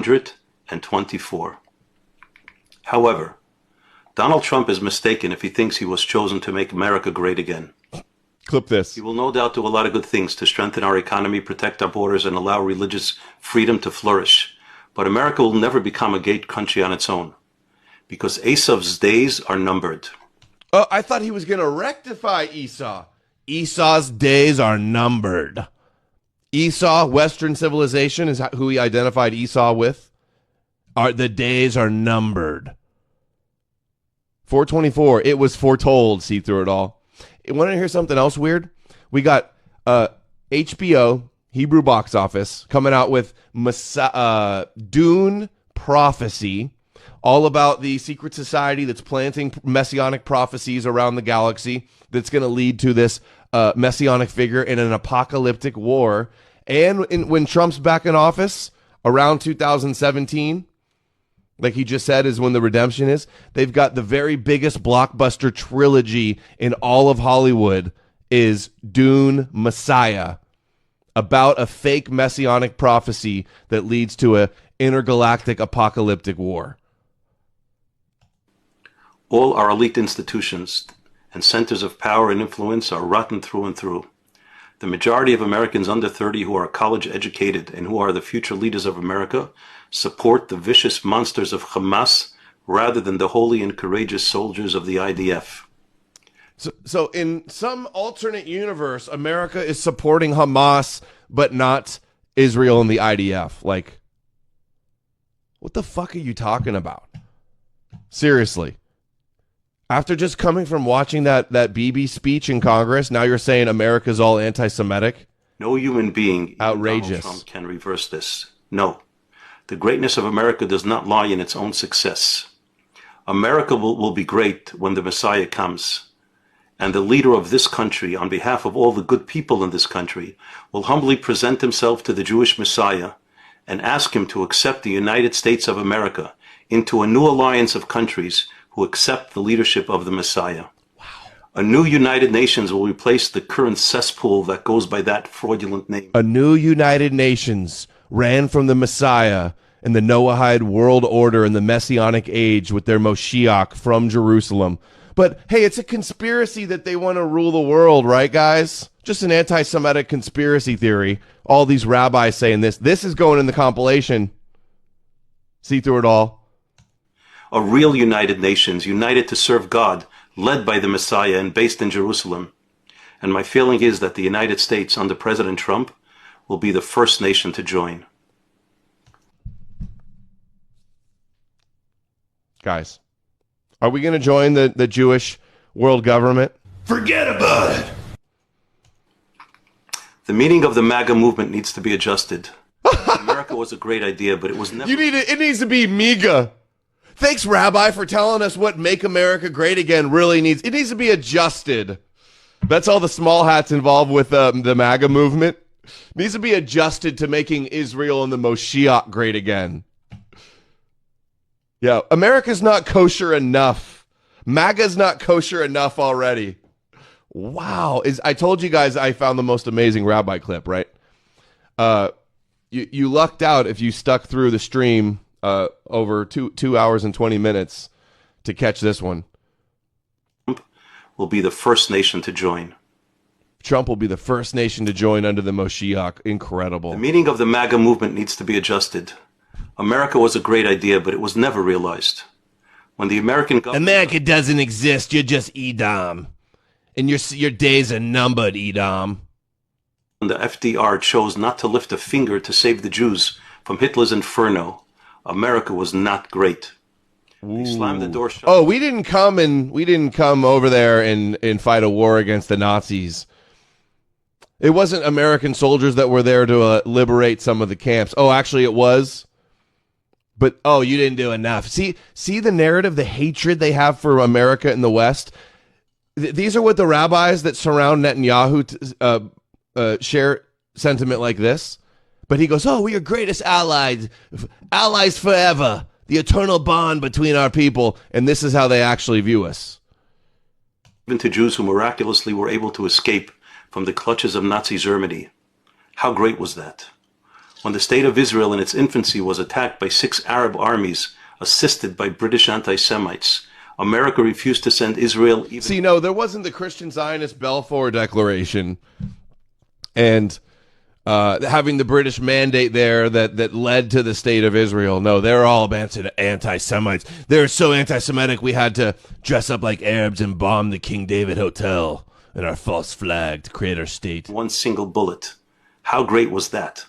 124. However, Donald Trump is mistaken if he thinks he was chosen to make America great again. Clip this. He will no doubt do a lot of good things to strengthen our economy, protect our borders, and allow religious freedom to flourish. But America will never become a great country on its own, because Esau's days are numbered. Oh, I thought he was going to rectify Esau. Esau's days are numbered. Esau, Western civilization, is who he identified Esau with. The days are numbered. 424, it was foretold, see through it all. Want to hear something else weird? We got HBO, Hebrew box office, coming out with Dune Prophecy, all about the secret society that's planting messianic prophecies around the galaxy that's going to lead to this messianic figure in an apocalyptic war. And when Trump's back in office around 2017, like he just said, is when the redemption is. They've got the very biggest blockbuster trilogy in all of Hollywood is Dune Messiah, about a fake messianic prophecy that leads to a intergalactic apocalyptic war. All our elite institutions and centers of power and influence are rotten through and through. The majority of Americans under 30 who are college educated and who are the future leaders of America support the vicious monsters of Hamas rather than the holy and courageous soldiers of the IDF. So in some alternate universe, America is supporting Hamas, but not Israel and the IDF. Like, what the fuck are you talking about? Seriously. After just coming from watching that Bibi speech in Congress, now you're saying America's all anti-Semitic? No human being, outrageous, Donald Trump, can reverse this. No. The greatness of America does not lie in its own success. America will be great when the Messiah comes. And the leader of this country, on behalf of all the good people in this country, will humbly present himself to the Jewish Messiah and ask him to accept the United States of America into a new alliance of countries who accept the leadership of the Messiah. Wow. A new United Nations will replace the current cesspool that goes by that fraudulent name. A new United Nations ran from the Messiah and the Noahide world order in the Messianic age with their Moshiach from Jerusalem. But hey, it's a conspiracy that they want to rule the world, right, guys? Just an anti-Semitic conspiracy theory. All these rabbis saying this. This is going in the compilation. See through it all. A real United Nations, united to serve God, led by the Messiah and based in Jerusalem. And my feeling is that the United States under President Trump will be the first nation to join. Guys, are we going to join the Jewish world government? Forget about it. The meaning of the MAGA movement needs to be adjusted. America was a great idea, but it was never... It needs to be MEGA. Thanks, Rabbi, for telling us what Make America Great Again really needs. It needs to be adjusted. That's all the small hats involved with the MAGA movement. It needs to be adjusted to making Israel and the Moshiach great again. Yeah, America's not kosher enough. MAGA's not kosher enough already. Wow. I told you guys I found the most amazing rabbi clip, right? You lucked out if you stuck through the stream over 2 hours and 20 minutes to catch this one. Trump will be the first nation to join. Trump will be the first nation to join under the Moshiach. Incredible. The meaning of the MAGA movement needs to be adjusted. America was a great idea, but it was never realized. When the American government... America doesn't exist. You're just Edom. And your days are numbered, Edom. When the FDR chose not to lift a finger to save the Jews from Hitler's inferno, America was not great. They slammed the door shut. Oh, we didn't come over there and fight a war against the Nazis. It wasn't American soldiers that were there to liberate some of the camps. Oh, actually it was. But you didn't do enough. See the narrative, the hatred they have for America in the West. These are what the rabbis that surround Netanyahu share sentiment like this. But he goes, we are greatest allies forever, the eternal bond between our people. And this is how they actually view us. Even to Jews who miraculously were able to escape from the clutches of Nazi Germany. How great was that? When the State of Israel in its infancy was attacked by 6 Arab armies assisted by British anti-Semites, America refused to send Israel even... See, no, there wasn't the Christian Zionist Balfour Declaration and having the British mandate there that led to the State of Israel. No, they're all a bunch of anti-Semites. They're so anti-Semitic we had to dress up like Arabs and bomb the King David Hotel and our false flag to create our state. One single bullet. How great was that?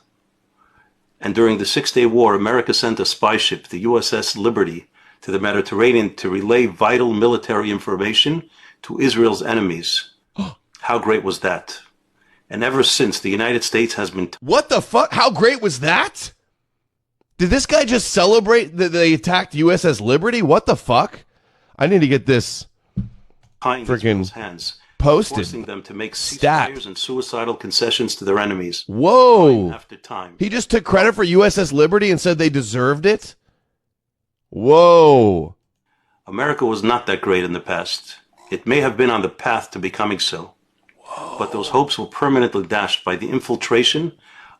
And during the Six-Day War, America sent a spy ship, the USS Liberty, to the Mediterranean to relay vital military information to Israel's enemies. How great was that? And ever since, the United States has been... What the fuck? How great was that? Did this guy just celebrate that they attacked USS Liberty? What the fuck? I need to get this freaking hands, posted. Forcing them to make Stat. ceasefires and suicidal concessions to their enemies. Whoa. Time after time. He just took credit for USS Liberty and said they deserved it? Whoa. America was not that great in the past. It may have been on the path to becoming so. Whoa. But those hopes were permanently dashed by the infiltration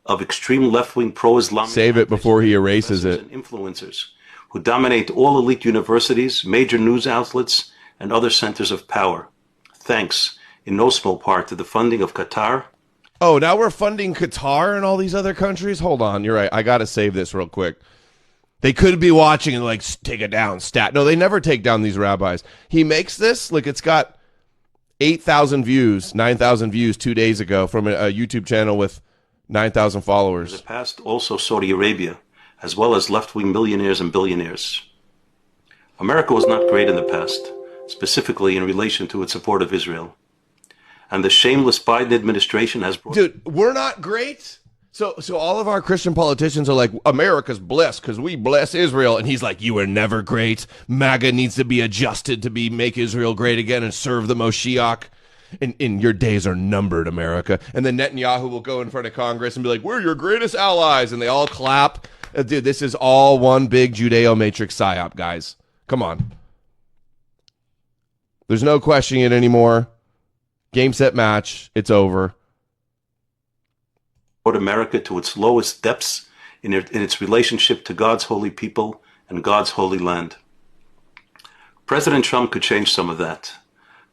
of extreme left-wing pro-Islamic... Save it before he erases it. ...and influencers who dominate all elite universities, major news outlets, and other centers of power. Thanks, in no small part, to the funding of Qatar. Oh, now we're funding Qatar and all these other countries? Hold on, you're right. I got to save this real quick. They could be watching and like, take it down, stat. No, they never take down these rabbis. He makes this, like it's got 8,000 views, 9,000 views 2 days ago from a YouTube channel with 9,000 followers. In the past, also Saudi Arabia, as well as left-wing millionaires and billionaires. America was not great in the past, specifically in relation to its support of Israel. And the shameless Biden administration has brought... Dude, we're not great? So all of our Christian politicians are like, America's blessed because we bless Israel. And he's like, you were never great. MAGA needs to be adjusted to make Israel great again and serve the Moshiach. And your days are numbered, America. And then Netanyahu will go in front of Congress and be like, we're your greatest allies. And they all clap. Dude, this is all one big Judeo-matrix psyop, guys. Come on. There's no questioning it anymore. Game, set, match. It's over. America to its lowest depths in its relationship to God's holy people and God's holy land. President Trump could change some of that,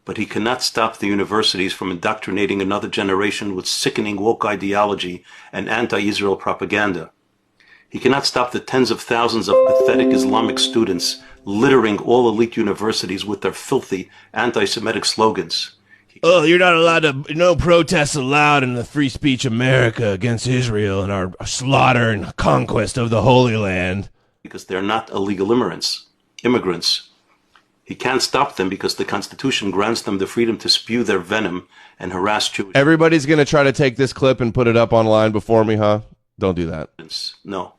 but he cannot stop the universities from indoctrinating another generation with sickening woke ideology and anti-Israel propaganda. He cannot stop the tens of thousands of pathetic Islamic students littering all elite universities with their filthy anti-Semitic slogans. Oh, you're not allowed to, no protests allowed in the free speech America against Israel and our slaughter and conquest of the Holy Land. Because they're not illegal immigrants. He can't stop them because the Constitution grants them the freedom to spew their venom and harass Jewish... Everybody's going to try to take this clip and put it up online before me, huh? Don't do that. No.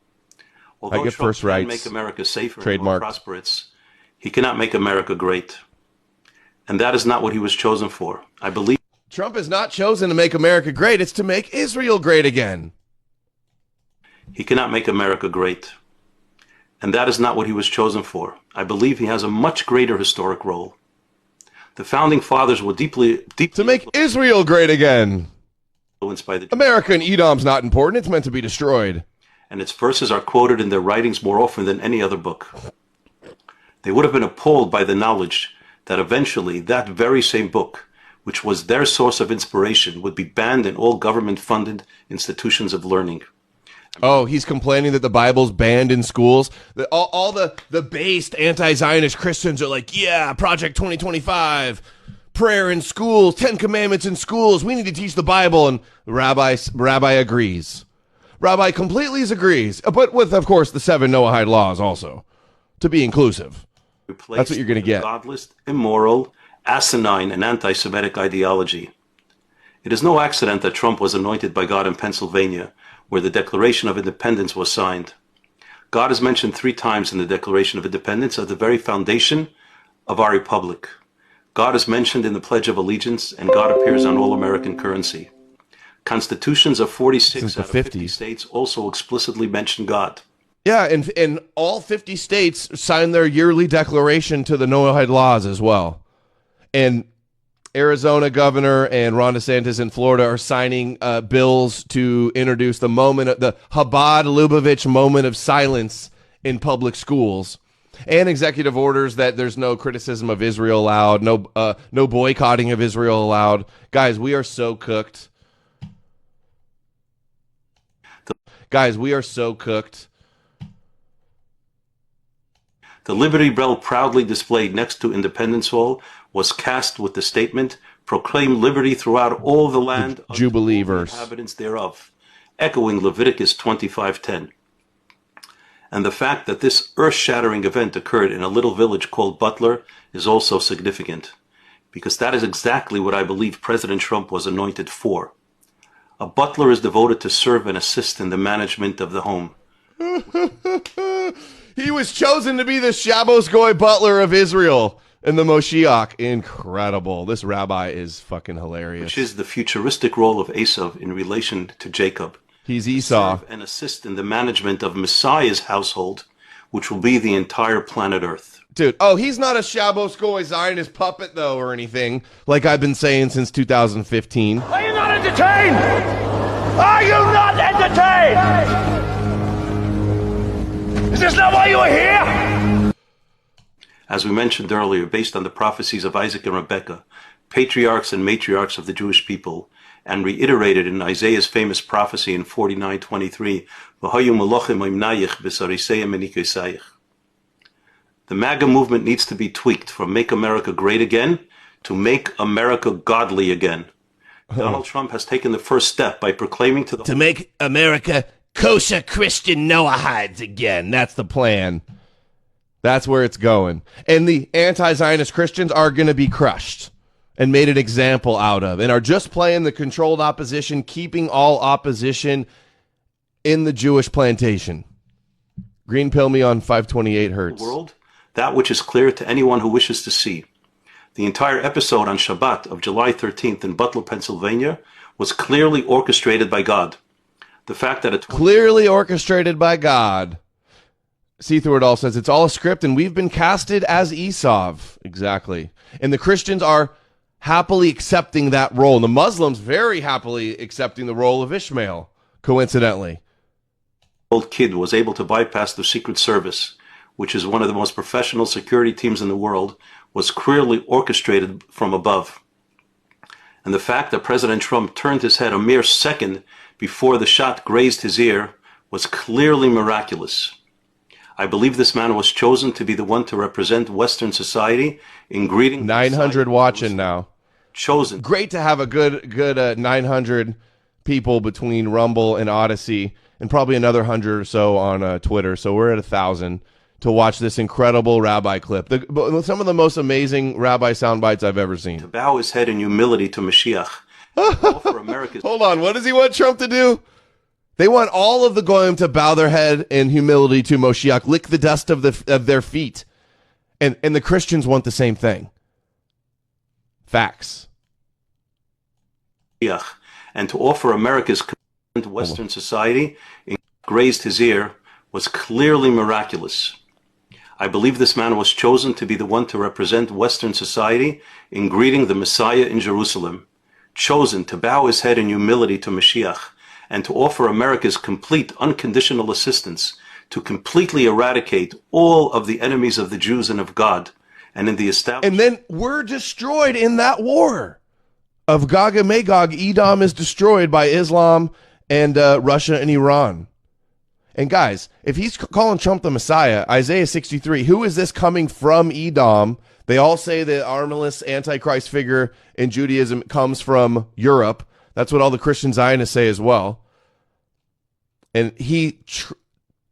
Although I get Trump first rights. can make America safer Trademark. and more prosperous, he cannot make America great. And that is not what he was chosen for. I believe Trump is not chosen to make America great. It's to make Israel great again. He cannot make America great. And that is not what he was chosen for. I believe he has a much greater historic role. The founding fathers were deeply to make Israel great again. Influenced by the America and Edom's not important. It's meant to be destroyed. And its verses are quoted in their writings more often than any other book. They would have been appalled by the knowledge that eventually that very same book, which was their source of inspiration, would be banned in all government-funded institutions of learning. Oh, he's complaining that the Bible's banned in schools. All the based anti-Zionist Christians are like, yeah, Project 2025, prayer in schools, 10 Commandments in schools. We need to teach the Bible. And Rabbi agrees. Rabbi completely agrees, but with, of course, the 7 Noahide laws also, to be inclusive. That's what you're going to get. Godless, immoral, asinine, and anti-Semitic ideology. It is no accident that Trump was anointed by God in Pennsylvania, where the Declaration of Independence was signed. God is mentioned 3 times in the Declaration of Independence as the very foundation of our republic. God is mentioned in the Pledge of Allegiance, and God appears on all American currency. Constitutions of 46 out of 50 states also explicitly mention God. Yeah, and all 50 states signed their yearly declaration to the Noahide laws as well. And Arizona governor and Ron DeSantis in Florida are signing bills to introduce the Chabad Lubavitch moment of silence in public schools, and executive orders that there's no criticism of Israel allowed, no boycotting of Israel allowed. Guys, we are so cooked. We are so cooked. The Liberty Bell proudly displayed next to Independence Hall was cast with the statement, "Proclaim liberty throughout all the land unto Jubilee all the verse. inhabitants thereof," echoing Leviticus 25:10. And the fact that this earth-shattering event occurred in a little village called Butler is also significant, because that is exactly what I believe President Trump was anointed for. A butler is devoted to serve and assist in the management of the home. He was chosen to be the Shabbos Goy butler of Israel and the Moshiach. Incredible. This rabbi is fucking hilarious. Which is the futuristic role of Esav in relation to Jacob. He's Esau. Serve and assist in the management of Messiah's household, which will be the entire planet Earth. Dude, he's not a Shabbos Goy Zionist puppet, though, or anything, like I've been saying since 2015. Are you not entertained? Are you not entertained? Is this not why you are here? As we mentioned earlier, based on the prophecies of Isaac and Rebekah, patriarchs and matriarchs of the Jewish people, and reiterated in Isaiah's famous prophecy in 49:23, "V'hayu melochim oimnayich b'sariseyim menikosayich." The MAGA movement needs to be tweaked from "Make America Great Again" to "Make America Godly Again." Donald Trump has taken the first step by proclaiming to make America kosher Christian Noahides again. That's the plan. That's where it's going. And the anti-Zionist Christians are going to be crushed and made an example out of, and are just playing the controlled opposition, keeping all opposition in the Jewish plantation. Green pill me on 528 hertz. world, that which is clear to anyone who wishes to see. The entire episode on Shabbat of July 13th in Butler, Pennsylvania, was clearly orchestrated by God. The fact that clearly orchestrated by God. See Through It All says it's all a script, and we've been casted as Esau. Exactly. And the Christians are happily accepting that role. And the Muslims very happily accepting the role of Ishmael, coincidentally. old kid was able to bypass the Secret Service, which is one of the most professional security teams in the world, was clearly orchestrated from above. And the fact that President Trump turned his head a mere second before the shot grazed his ear was clearly miraculous. I believe this man was chosen to be the one to represent Western society in greeting 900 watching now. Chosen. Great to have a good 900 people between Rumble and Odyssey, and probably another 100 or so on Twitter. So we're at 1,000 to watch this incredible rabbi clip. Some of the most amazing rabbi sound bites I've ever seen. To bow his head in humility to Mashiach. Offer America's Hold on, what does he want Trump to do? They want all of the Goyim to bow their head in humility to Moshiach, lick the dust of their feet. And the Christians want the same thing. Facts. And to offer America's commitment to Western society grazed his ear was clearly miraculous. I believe this man was chosen to be the one to represent Western society in greeting the Messiah in Jerusalem, chosen to bow his head in humility to Mashiach, and to offer America's complete unconditional assistance to completely eradicate all of the enemies of the Jews and of God, and in the establishment. And then we're destroyed in that war of Gog and Magog. Edom is destroyed by Islam and Russia and Iran. And guys, if he's calling Trump the Messiah, Isaiah 63, who is this coming from Edom? They all say the armless Antichrist figure in Judaism comes from Europe. That's what all the Christian Zionists say as well. And he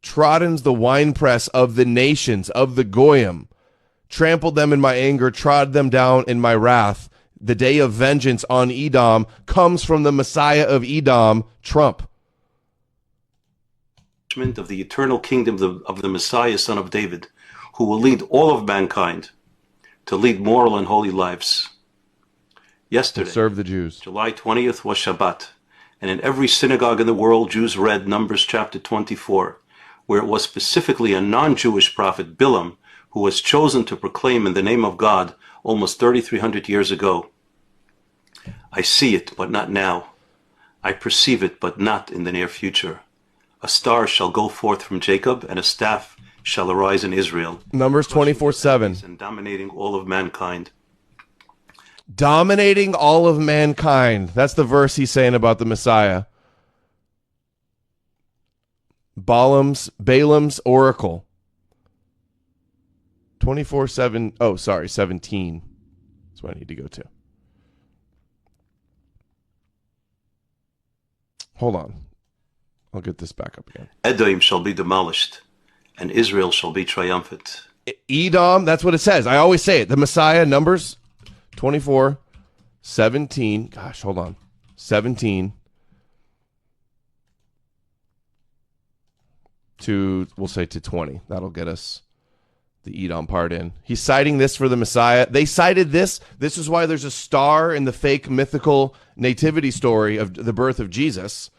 troddens the winepress of the nations, of the Goyim, trampled them in my anger, trod them down in my wrath. The day of vengeance on Edom comes from the Messiah of Edom, Trump. Of the eternal kingdom of the Messiah, son of David, who will lead all of mankind to lead moral and holy lives. Yesterday, serve the Jews. July 20th was Shabbat, and in every synagogue in the world, Jews read Numbers chapter 24, where it was specifically a non-Jewish prophet, Bilam, who was chosen to proclaim in the name of God almost 3,300 years ago. I see it, but not now. I perceive it, but not in the near future. A star shall go forth from Jacob, and a staff shall arise in Israel. Numbers 24:7. And dominating all of mankind. Dominating all of mankind. That's the verse he's saying about the Messiah. Balaam's oracle. 24:7. Oh, sorry, 17. That's what I need to go to. Hold on. I'll get this back up again. Edom shall be demolished, and Israel shall be triumphant. Edom, that's what it says. I always say it. The Messiah, Numbers 24:17. Gosh, hold on. 17 to, we'll say to 20. That'll get us the Edom part in. He's citing this for the Messiah. They cited this. This is why there's a star in the fake mythical nativity story of the birth of Jesus.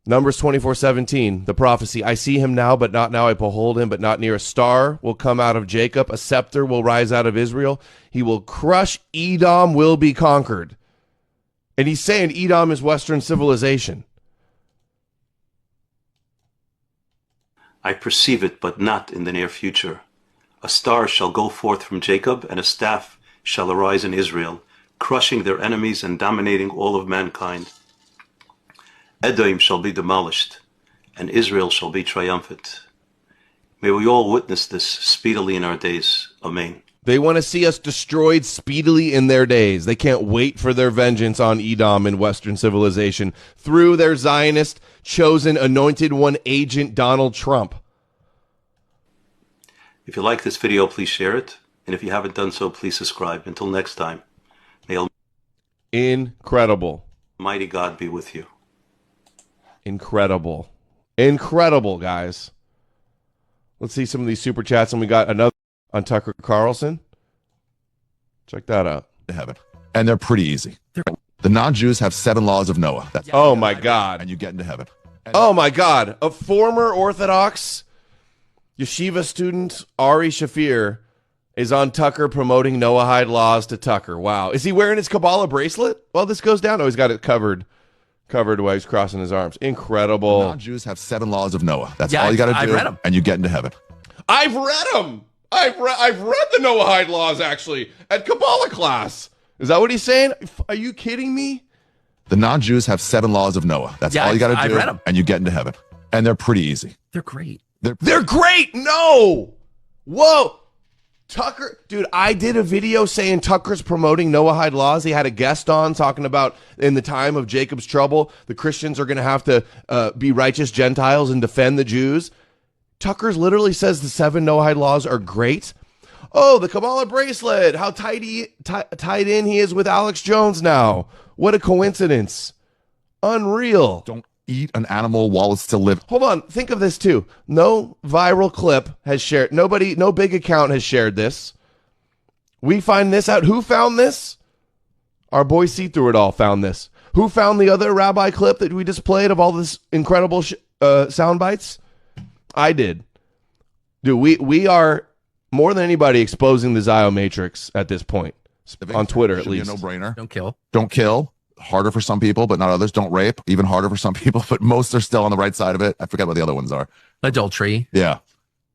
Numbers 24:17, the prophecy. I see him now, but not now. I behold him, but not near. A star will come out of Jacob. A scepter will rise out of Israel. He will crush. Edom will be conquered. And he's saying Edom is Western civilization. I perceive it, but not in the near future. A star shall go forth from Jacob, and a staff shall arise in Israel, crushing their enemies and dominating all of mankind. Edom shall be demolished, and Israel shall be triumphant. May we all witness this speedily in our days. Amen. They want to see us destroyed speedily in their days. They can't wait for their vengeance on Edom and Western civilization through their Zionist, chosen, anointed one agent, Donald Trump. If you like this video, please share it. And if you haven't done so, please subscribe. Until next time, may Incredible. Almighty God be with you. Incredible. Incredible, guys. Let's see some of these super chats. And we got another on Tucker Carlson. Check that out. To heaven. And they're pretty easy. The non-Jews have 7 laws of Noah. That's Oh, my God. and you get into heaven. Oh, my God. A former Orthodox yeshiva student, Ari Shafir, is on Tucker promoting Noahide laws to Tucker. Wow. Is he wearing his Kabbalah bracelet? Well, this goes down. Oh, he's got it covered while he's crossing his arms. Incredible. Non-Jews have 7 laws of Noah. That's Yeah, all you got to I've do, read 'em. and you get into heaven. I've read them. I've read the Noahide laws, actually, at Kabbalah class. Is that what he's saying? Are you kidding me? The non-Jews have 7 laws of Noah. That's Yeah, all you got to I've do, read 'em. and you get into heaven. And they're pretty easy. They're great. They're great. No. Whoa. Tucker, dude, I did a video saying Tucker's promoting Noahide laws. He had a guest on talking about in the time of Jacob's trouble, the Christians are going to have to be righteous Gentiles and defend the Jews. Tucker's literally says the 7 Noahide laws are great. Oh, the Kabbalah bracelet, how tied in he is with Alex Jones now. What a coincidence. Unreal. Don't eat an animal while it's still living. Hold on, think of this too. No viral clip has shared. No big account has shared this. We find this out. Who found this? Our boy See Through It All found this. Who found the other rabbi clip that we just played of all this incredible sound bites? I did. Dude, we are more than anybody exposing the Zio Matrix at this point. On Twitter, at Should be least. a no-brainer. Don't kill. Don't kill. Harder for some people, but not others. Don't rape. Even harder for some people, but most are still on the right side of it. I forget what the other ones are. Adultery. Yeah.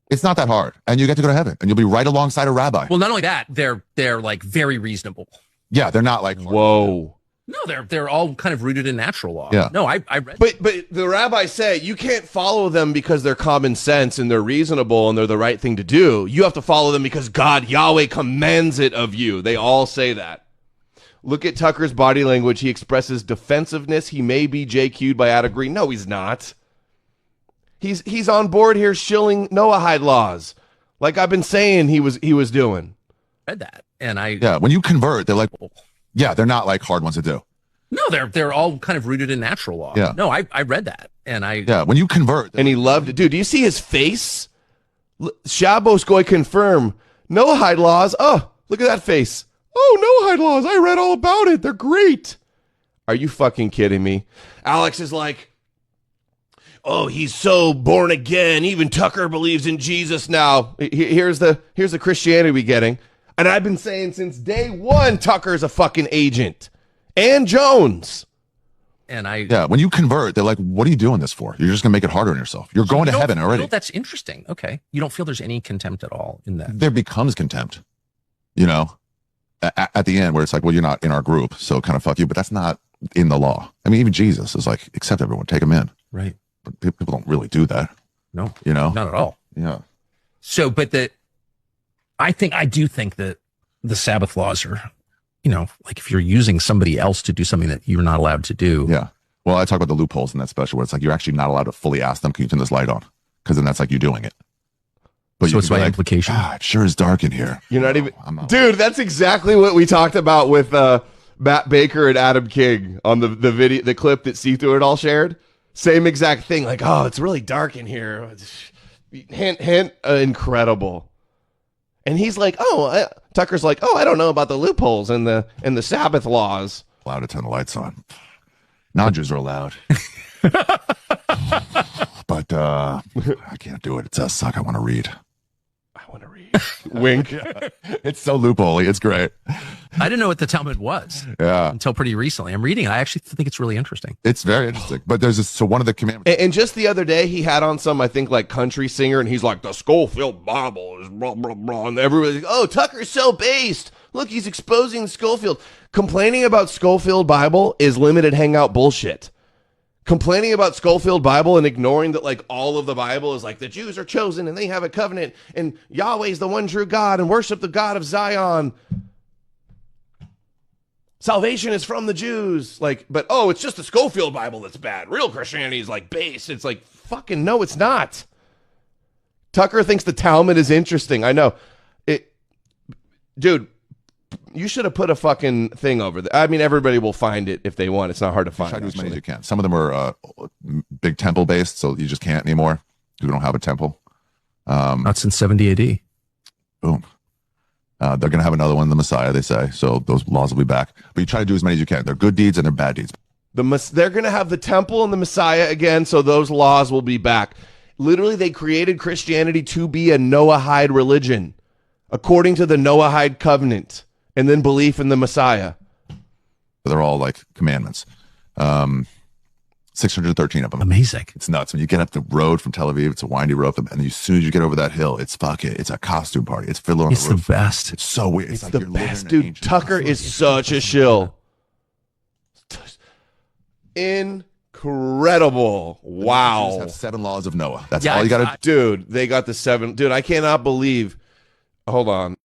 It's not that hard. And you get to go to heaven. And you'll be right alongside a rabbi. Well, not only that, they're like very reasonable. Yeah, they're not like... Whoa. No, they're all kind of rooted in natural law. Yeah. No, I read. But the rabbis say you can't follow them because they're common sense and they're reasonable and they're the right thing to do. You have to follow them because God, Yahweh, commands it of you. They all say that. Look at Tucker's body language. He expresses defensiveness. He may be JQ'd by Ada Green. No, he's not. He's on board here shilling Noahide laws, like I've been saying he was doing. read that, and I Yeah, when you convert, they're like... Yeah, they're not like hard ones to do. no, they're all kind of rooted in natural law. Yeah. No, I read that, and I Yeah, when you convert... And he loved it. Dude, do you see his face? Shabbos Goy confirm. Noahide laws. Oh, look at that face. Oh, Noahide laws. I read all about it. They're great. Are you fucking kidding me? Alex is like, oh, he's so born again. Even Tucker believes in Jesus now. Here's the Christianity we're getting. And I've been saying since day one, Tucker's a fucking agent. And Jones. And I Yeah, when you convert, they're like, what are you doing this for? You're just going to make it harder on yourself. You're going to heaven already. That's interesting. Okay. You don't feel there's any contempt at all in that. There becomes contempt, at the end where it's like, well, you're not in our group, so kind of fuck you. But that's not in the law. I mean, even Jesus is like, accept everyone, take them in. Right. But people don't really do that. No. Not at all. Yeah. So, but I do think that the Sabbath laws are, like if you're using somebody else to do something that you're not allowed to do. Yeah. Well, I talk about the loopholes in that special where it's like you're actually not allowed to fully ask them, can you turn this light on? Because then that's like you doing it. But so it's by implication. It sure is dark in here. You're not even, I'm not. dude. That's exactly what we talked about with Matt Baker and Adam King on the video, the clip that See Through It All shared. Same exact thing. Like, oh, it's really dark in here. Hint, hint. Incredible. And he's like, Tucker's like, I don't know about the loopholes and the Sabbath laws. Allowed to turn the lights on. Non-Jews are allowed. But I can't do it. It does suck. I want to read. Wink. It's so loophole-y. It's great. I didn't know what the Talmud was Yeah. until pretty recently. I'm reading it. I actually think it's really interesting. It's very interesting. But there's so one of the commandments. And just the other day, he had on some, I think, like country singer, and he's like, the Schofield Bible is blah, blah, blah. And everybody's like, Tucker's so based. Look, he's exposing Schofield. Complaining about Schofield Bible is limited hangout bullshit. Complaining about Schofield Bible and ignoring that, like, all of the Bible is like the Jews are chosen and they have a covenant and Yahweh's the one true God and worship the God of Zion. Salvation is from the Jews. Like, but it's just the Schofield Bible that's bad. Real Christianity is like base. It's like, fucking no, it's not. Tucker thinks the Talmud is interesting. I know. Dude, you should have put a fucking thing over there. I mean, everybody will find it if they want. It's not hard to find. Try to do as many as you can. Some of them are big temple based, so you just can't anymore. We don't have a temple. Not since 70 AD. Boom. They're going to have another one in the Messiah, they say. So those laws will be back. But you try to do as many as you can. They're good deeds and they're bad deeds. They're going to have the temple and the Messiah again, so those laws will be back. Literally, they created Christianity to be a Noahide religion, according to the Noahide covenant, and then belief in the Messiah. They're all like commandments. 613 of them. Amazing. It's nuts. When you get up the road from Tel Aviv, it's a windy road. And as soon as you get over that hill, it's a costume party. It's Fiddler on the Roof. The best. It's so weird. It's like the you're living best, in an dude. ancient Tucker house. is such a shill. Incredible. Wow. You just have 7 laws of Noah. That's Yeah, all you got to Dude, they got the 7. Dude, I cannot believe. Hold on.